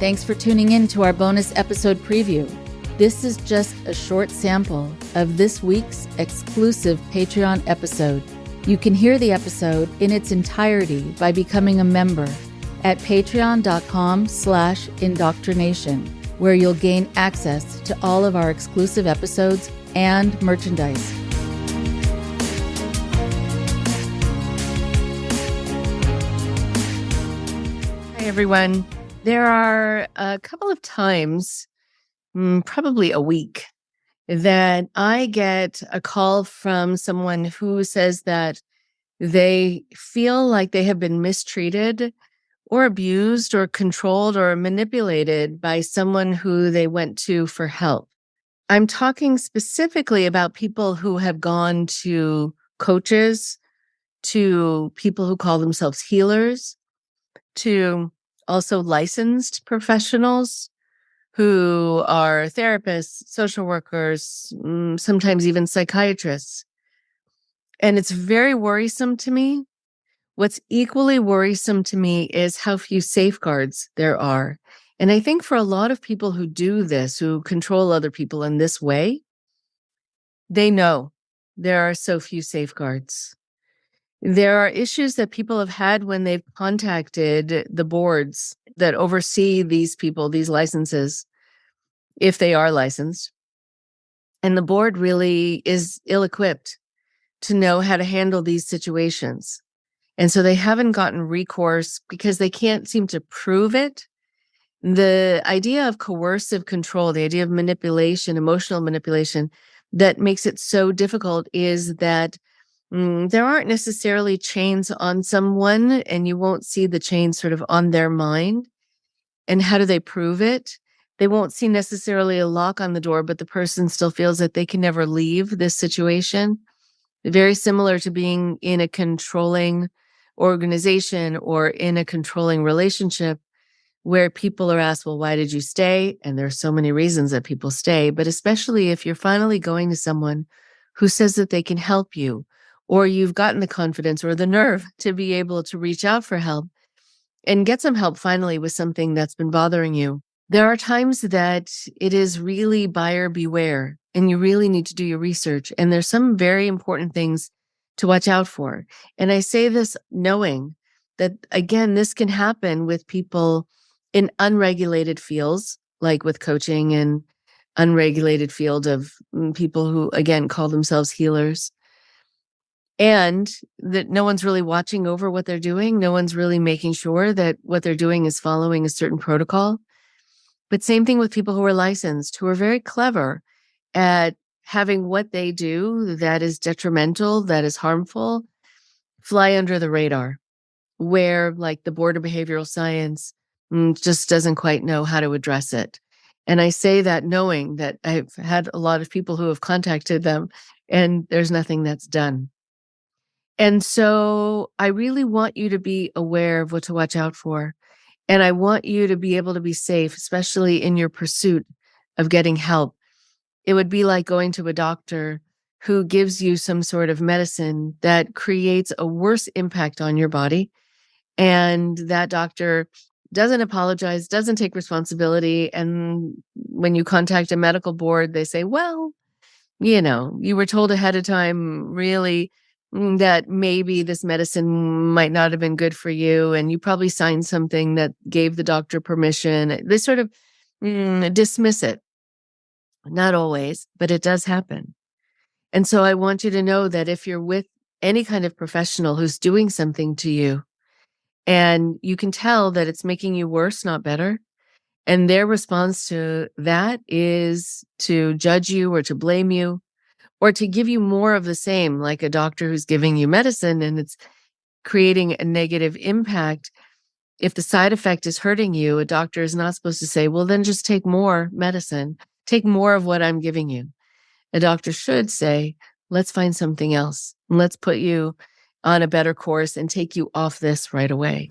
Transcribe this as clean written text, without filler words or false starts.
Thanks for tuning in to our bonus episode preview. This is just a short sample of this week's exclusive Patreon episode. You can hear the episode in its entirety by becoming a member at patreon.com/IndoctriNation, where you'll gain access to all of our exclusive episodes and merchandise. Hi, everyone. There are a couple of times, probably a week, that I get a call from someone who says that they feel like they have been mistreated or abused or controlled or manipulated by someone who they went to for help. I'm talking specifically about people who have gone to coaches, to people who call themselves healers, to also licensed professionals who are therapists, social workers, sometimes even psychiatrists. And it's very worrisome to me. What's equally worrisome to me is how few safeguards there are. And I think for a lot of people who do this, who control other people in this way, they know there are so few safeguards. There are issues that people have had when they've contacted the boards that oversee these people, these licenses, if they are licensed. And the board really is ill-equipped to know how to handle these situations. And so they haven't gotten recourse because they can't seem to prove it. The idea of coercive control, the idea of manipulation, emotional manipulation, that makes it so difficult is that there aren't necessarily chains on someone, and you won't see the chains sort of on their mind. And how do they prove it? They won't see necessarily a lock on the door, but the person still feels that they can never leave this situation. Very similar to being in a controlling organization or in a controlling relationship where people are asked, well, why did you stay? And there are so many reasons that people stay, but especially if you're finally going to someone who says that they can help you, or you've gotten the confidence or the nerve to be able to reach out for help and get some help finally with something that's been bothering you. There are times that it is really buyer beware, and you really need to do your research. And there's some very important things to watch out for. And I say this knowing that, again, this can happen with people in unregulated fields, like with coaching, and unregulated field of people who, again, call themselves healers. And that no one's really watching over what they're doing. No one's really making sure that what they're doing is following a certain protocol. But same thing with people who are licensed, who are very clever at having what they do that is detrimental, that is harmful, fly under the radar, where like the Board of Behavioral Science just doesn't quite know how to address it. And I say that knowing that I've had a lot of people who have contacted them and there's nothing that's done. And so I really want you to be aware of what to watch out for. And I want you to be able to be safe, especially in your pursuit of getting help. It would be like going to a doctor who gives you some sort of medicine that creates a worse impact on your body. And that doctor doesn't apologize, doesn't take responsibility. And when you contact a medical board, they say, well, you were told ahead of time, really, that maybe this medicine might not have been good for you, and you probably signed something that gave the doctor permission. They sort of dismiss it. Not always, but it does happen. And so I want you to know that if you're with any kind of professional who's doing something to you, and you can tell that it's making you worse, not better, and their response to that is to judge you or to blame you, or to give you more of the same, like a doctor who's giving you medicine and it's creating a negative impact. If the side effect is hurting you, a doctor is not supposed to say, well, then just take more medicine, take more of what I'm giving you. A doctor should say, let's find something else. Let's put you on a better course and take you off this right away.